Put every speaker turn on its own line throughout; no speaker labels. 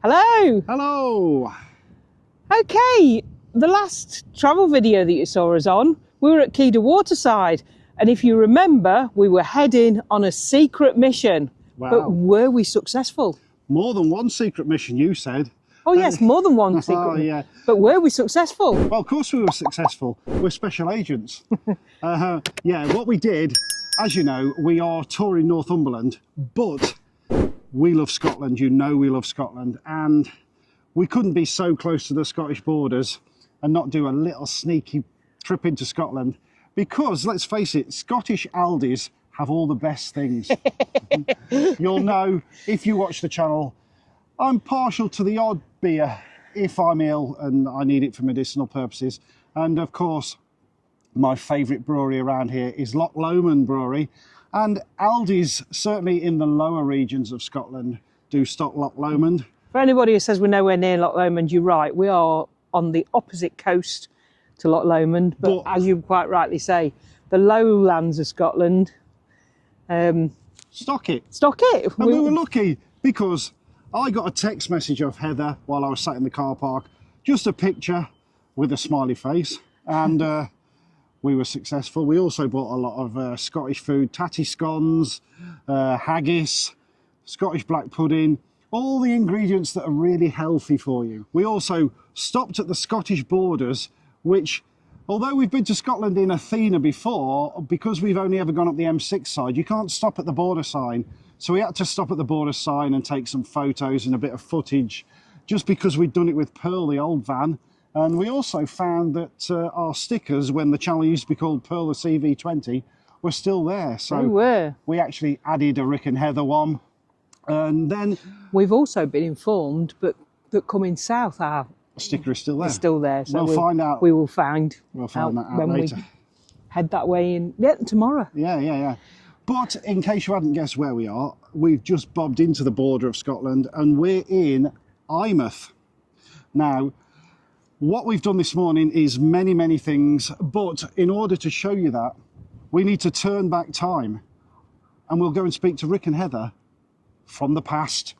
Hello.
Hello.
Okay, the last travel video that you saw us on, we were at Keeda Waterside, and if you remember, we were heading on a secret mission.
Wow.
But were we successful?
More than one secret mission, you said.
Oh yes, more than one secret.
Oh, yeah.
But were we successful?
Well, of course we were successful. We're special agents. Yeah, what we did, as you know, we are touring Northumberland, but we love Scotland. You know we love Scotland, and we couldn't be so close to the Scottish borders and not do a little sneaky trip into Scotland, because let's face it, Scottish Aldis have all the best things. You'll know if you watch the channel, I'm partial to the odd beer if I'm ill and I need it for medicinal purposes. And of course, my favourite brewery around here is Loch Lomond Brewery, and Aldi's, certainly in the lower regions of Scotland, do stock Loch Lomond.
For anybody who says we're nowhere near Loch Lomond, you're right. We are on the opposite coast to Loch Lomond, but as you quite rightly say, the lowlands of Scotland.
Stock it.
Stock it.
And we were lucky because I got a text message of Heather while I was sat in the car park, just a picture with a smiley face, and we were successful. We also bought a lot of Scottish food, tatty scones, haggis, Scottish black pudding, all the ingredients that are really healthy for you. We also stopped at the Scottish borders, which, although we've been to Scotland in Athena before, because we've only ever gone up the M6 side, you can't stop at the border sign. So we had to stop at the border sign and take some photos and a bit of footage, just because we'd done it with Pearl, the old van. And we also found that our stickers, when the channel used to be called Pearl the CV20, were still there. So we actually added a Rick and Heather one. And then
we've also been informed that coming south, our
sticker is still there.
It's still there. So
we'll find out.
We will find.
We'll find that out
when
later.
We head that way in tomorrow.
Yeah. But in case you hadn't guessed where we are, we've just bobbed into the border of Scotland and we're in Eyemouth. Now, what we've done this morning is many things, but in order to show you that, we need to turn back time, and we'll go and speak to Rick and Heather from the past.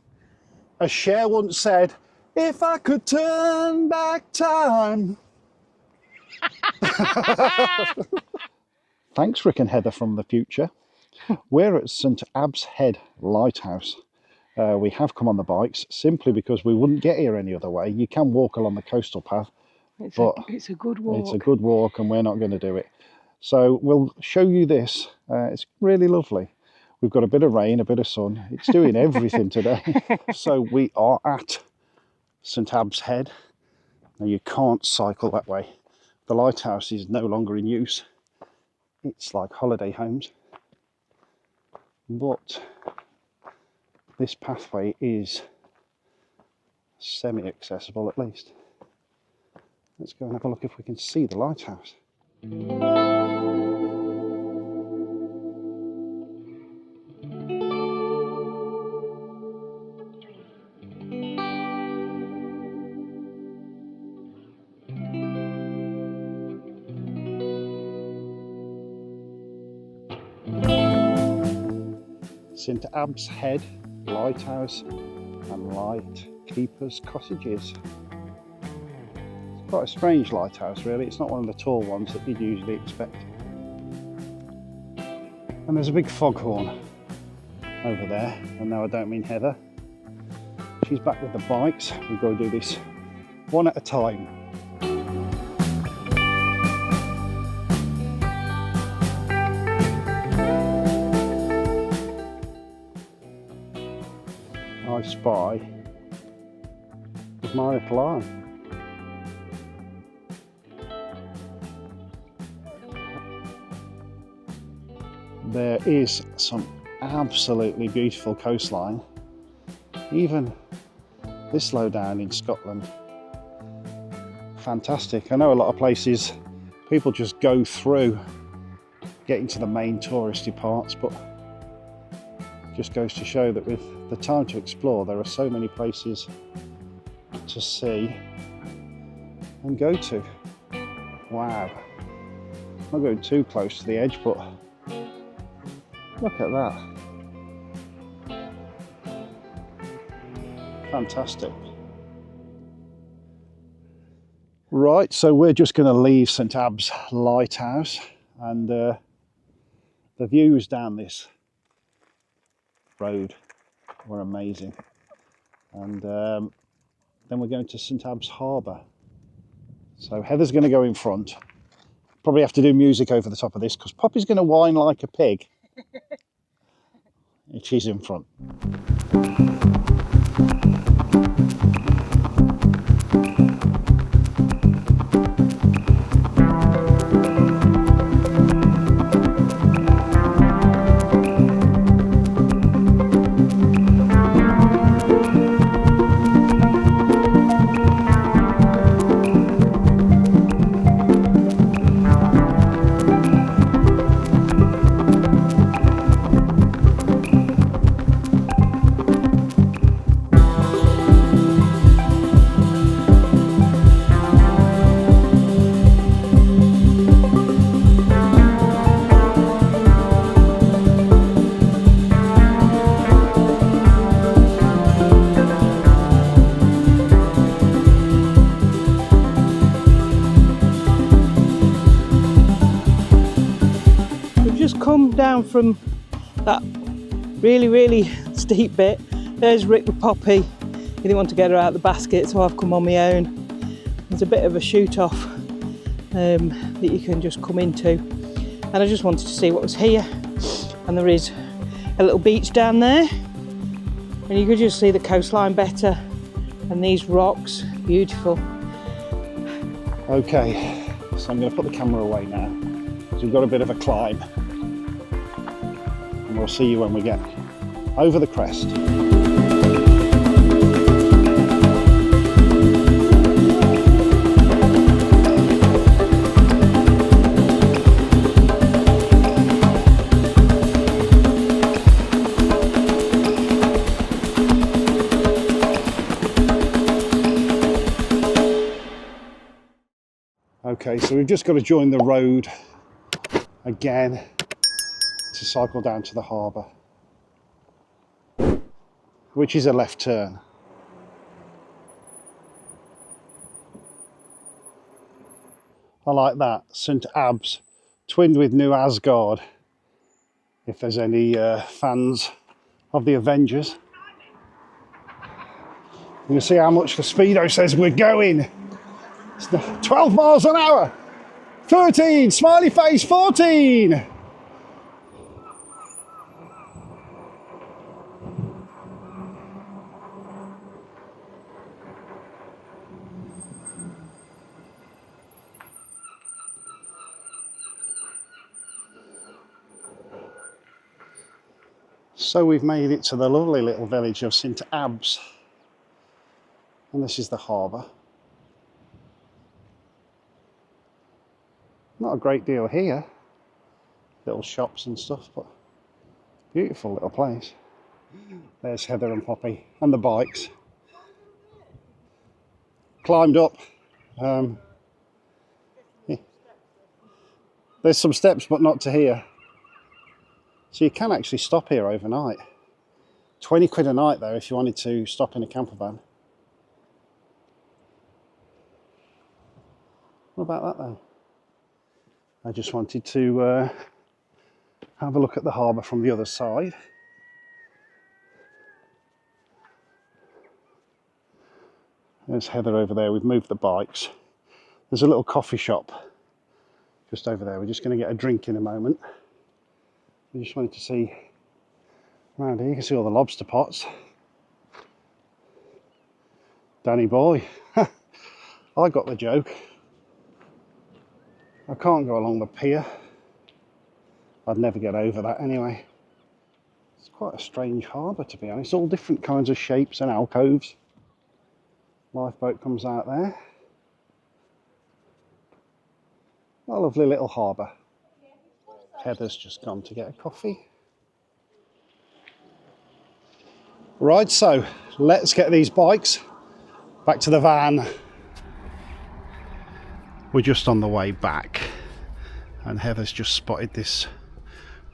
As Cher once said, if I could turn back time. Thanks, Rick and Heather from the future. We're at St Abbs Head Lighthouse. We have come on the bikes simply because we wouldn't get here any other way. You can walk along the coastal path, but
it's a good walk.
It's a good walk, and we're not going to do it. So we'll show you this. It's really lovely. We've got a bit of rain, a bit of sun. It's doing everything today. So we are at St Abbs Head. Now you can't cycle that way. The lighthouse is no longer in use. It's like holiday homes. But this pathway is semi-accessible at least. Let's go and have a look if we can see the lighthouse. St Abbs Head Lighthouse and Light Keepers Cottages. It's quite a strange lighthouse really, it's not one of the tall ones that you'd usually expect. And there's a big foghorn over there, and no, I don't mean Heather. She's back with the bikes. We've got to do this one at a time. I spy my little eye. There is some absolutely beautiful coastline, even this low down in Scotland. Fantastic. I know a lot of places people just go through getting to the main touristy parts, but just goes to show that with the time to explore, there are so many places to see and go to. Wow. I'm not going too close to the edge, but look at that. Fantastic. Right, so we're just going to leave St Abbs Lighthouse, and the views down this road were amazing. And then we're going to St Abbs Harbour. So Heather's going to go in front. Probably have to do music over the top of this because Poppy's going to whine like a pig. And she's in front. Come down from that really steep bit. There's Rick with Poppy. He didn't want to get her out of the basket, so I've come on my own. There's a bit of a shoot off that you can just come into, and I just wanted to see what was here. And there is a little beach down there, and you could just see the coastline better, and these rocks, beautiful. Okay, so I'm going to put the camera away now because we've got a bit of a climb. We'll see you when we get over the crest. Okay, so we've just got to join the road again to cycle down to the harbour, which is a left turn. I like that, St Abbs, twinned with New Asgard, if there's any fans of the Avengers. You can see how much the speedo says we're going. It's 12 miles an hour, 13, smiley face, 14. So we've made it to the lovely little village of St Abbs, and this is the harbour. Not a great deal here, little shops and stuff, but beautiful little place. There's Heather and Poppy and the bikes. Climbed up. There's some steps, but not to here. So you can actually stop here overnight. 20 quid a night though if you wanted to stop in a camper van. What about that though? I just wanted to have a look at the harbour from the other side. There's Heather over there. We've moved the bikes. There's a little coffee shop just over there. We're just going to get a drink in a moment. I just wanted to see around here. You can see all the lobster pots. Danny boy, I got the joke. I can't go along the pier. I'd never get over that anyway. It's quite a strange harbour, to be honest. All different kinds of shapes and alcoves. Lifeboat comes out there. What a lovely little harbour. Heather's just gone to get a coffee. Right, so let's get these bikes back to the van. We're just on the way back, and Heather's just spotted this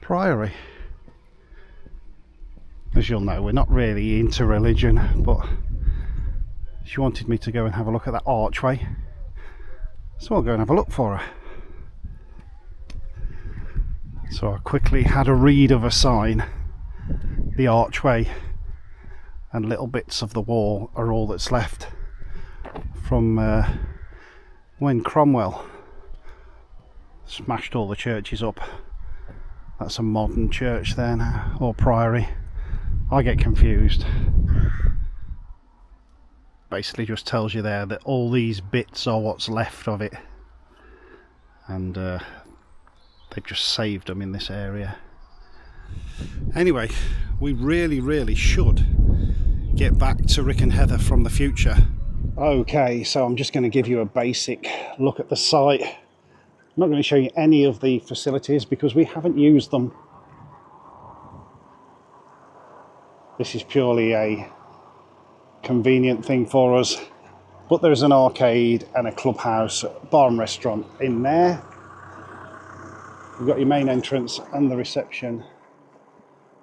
priory. As you'll know, we're not really into religion, but she wanted me to go and have a look at that archway So I'll go and have a look for her. So I quickly had a read of a sign. The archway and little bits of the wall are all that's left from when Cromwell smashed all the churches up. That's a modern church there now, or priory. I get confused. Basically just tells you there that all these bits are what's left of it, and they've just saved them in this area. Anyway, we really should get back to Rick and Heather from the future. Okay, so I'm just going to give you a basic look at the site. I'm not going to show you any of the facilities because we haven't used them. This is purely a convenient thing for us, but there's an arcade and a clubhouse, bar and restaurant in there. You've got your main entrance and the reception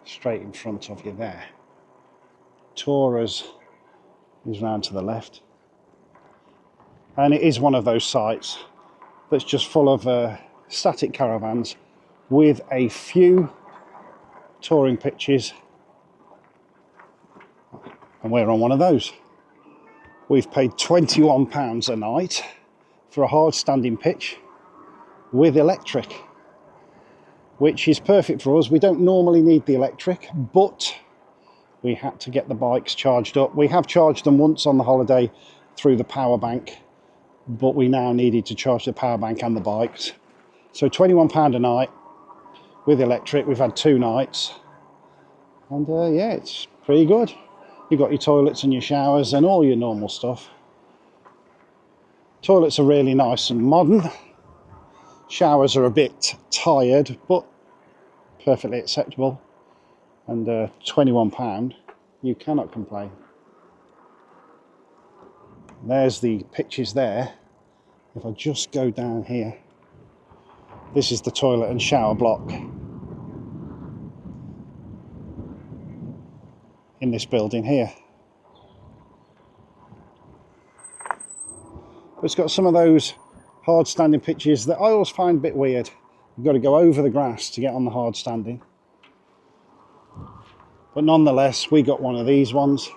straight in front of you there. Taurus is round to the left, and it is one of those sites that's just full of static caravans with a few touring pitches, and we're on one of those. We've paid £21 a night for a hard standing pitch with electric, which is perfect for us. We don't normally need the electric, but we had to get the bikes charged up. We have charged them once on the holiday through the power bank, but we now needed to charge the power bank and the bikes. So £21 a night with electric. We've had 2 nights, and yeah, it's pretty good. You've got your toilets and your showers and all your normal stuff. Toilets are really nice and modern. Showers are a bit tired, but perfectly acceptable. And £21, you cannot complain. There's the pitches there. If I just go down here, this is the toilet and shower block in this building here. But it's got some of those hard standing pitches that I always find a bit weird. You've got to go over the grass to get on the hard standing. But nonetheless, we got one of these ones.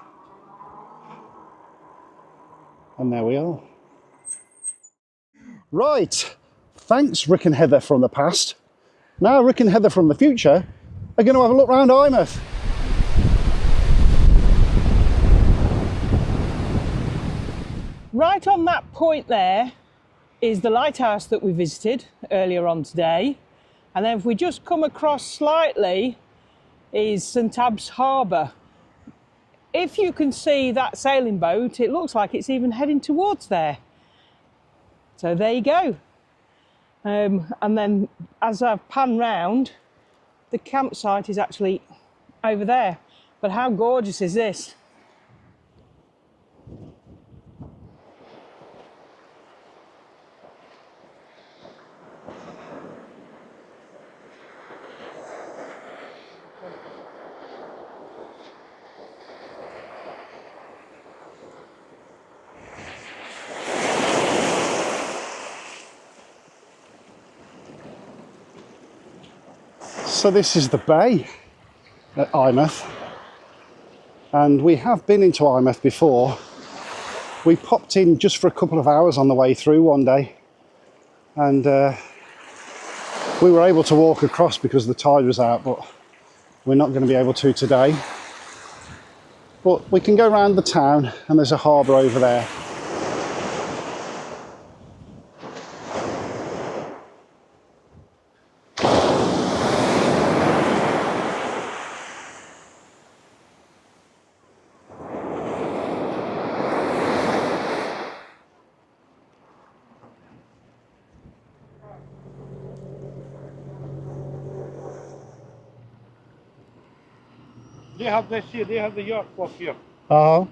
And there we are. Right, thanks Rick and Heather from the past. Now Rick and Heather from the future are going to have a look round Eyemouth.
Right on that point there is the lighthouse that we visited earlier on today. And then if we just come across slightly is St Abbs Harbour. If you can see that sailing boat, it looks like it's even heading towards there. So there you go. And then as I've panned round, the campsite is actually over there. But how gorgeous is this?
So this is the bay at Eyemouth, and we have been into Eyemouth before. We popped in just for a couple of hours on the way through one day, and we were able to walk across because the tide was out, but we're not going to be able to today. But we can go around the town, and there's a harbour over there.
They have this here, they have the yacht club here.
Oh.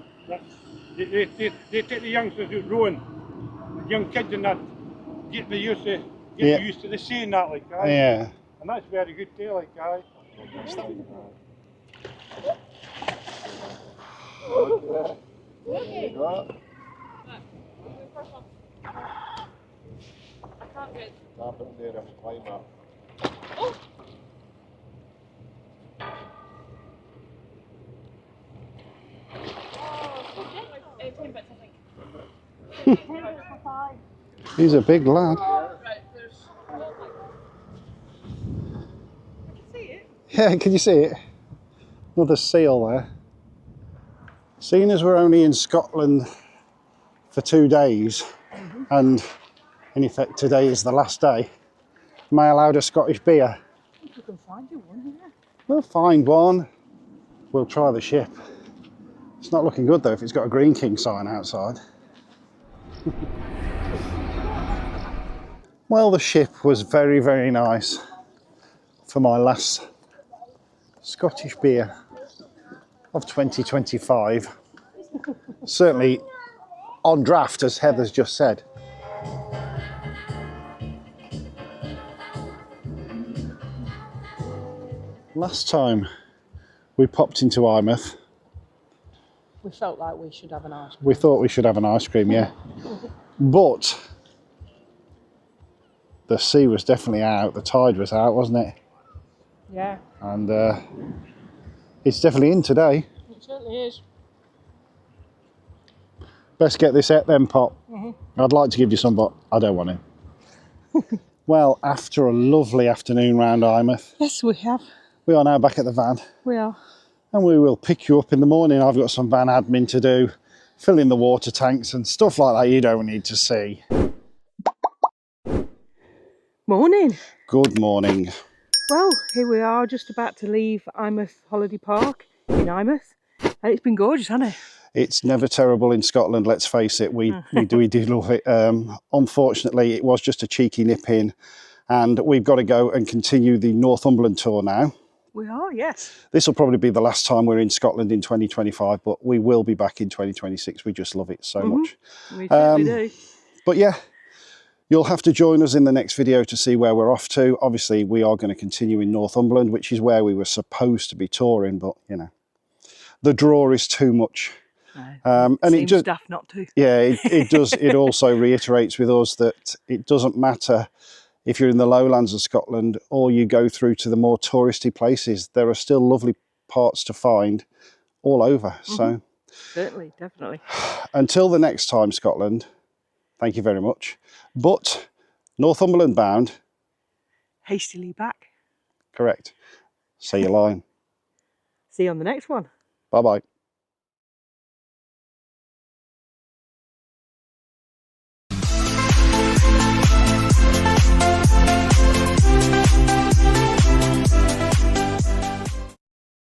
They take the youngsters who rowing, the young kids and that, get them used to the sea and that, like, aye.
Yeah.
And that's very good too, like, aye.
I can't get...
Tap it there, it's climb up.
Oh! 18 bits, I think.
He's a big lad.
Right, there's... I can see it.
Yeah, can you see it? Another seal there. Seeing as we're only in Scotland for 2 days, and in effect today is the last day, am I allowed a Scottish beer?
I think we can find you one, yeah.
We'll find one. We'll try the ship. It's not looking good though if it's got a Green King sign outside. Well, the ship was very, very nice for my last Scottish beer of 2025. Certainly on draft, as Heather's just said. Last time we popped into Eyemouth,
We felt like we should have an ice cream.
we thought we should have an ice cream, yeah. But the sea was definitely out, the tide was out, wasn't it?
Yeah,
And it's definitely in today.
it certainly is.
Best get this out then, Pop. I'd like to give you some, but I don't want to. Well, after a lovely afternoon round Eyemouth,
Yes, we have.
we are now back at the van,
We are.
and we will pick you up in the morning. I've got some van admin to do, fill in the water tanks and stuff like that you don't need to see.
Morning.
Good morning.
Well, here we are, just about to leave Eyemouth Holiday Park in Eyemouth. And it's been gorgeous, hasn't it?
It's never terrible in Scotland, let's face it. We do love it. Unfortunately, it was just a cheeky nip in, and we've got to go and continue the Northumberland tour now.
We are, yes.
This will probably be the last time we're in Scotland in 2025, but we will be back in 2026. We just love it so much.
We certainly do.
But yeah, you'll have to join us in the next video to see where we're off to. Obviously, we are going to continue in Northumberland, which is where we were supposed to be touring, but you know, the draw is too much.
No,
and it
seems
just,
daft not to.
yeah, it does. It also reiterates with us that it doesn't matter if you're in the lowlands of Scotland or you go through to the more touristy places. There are still lovely parts to find all over. So
Certainly, definitely.
until the next time, Scotland, thank you very much. But Northumberland bound.
Hastily back.
Correct. Say your line.
See you on the next one.
Bye-bye.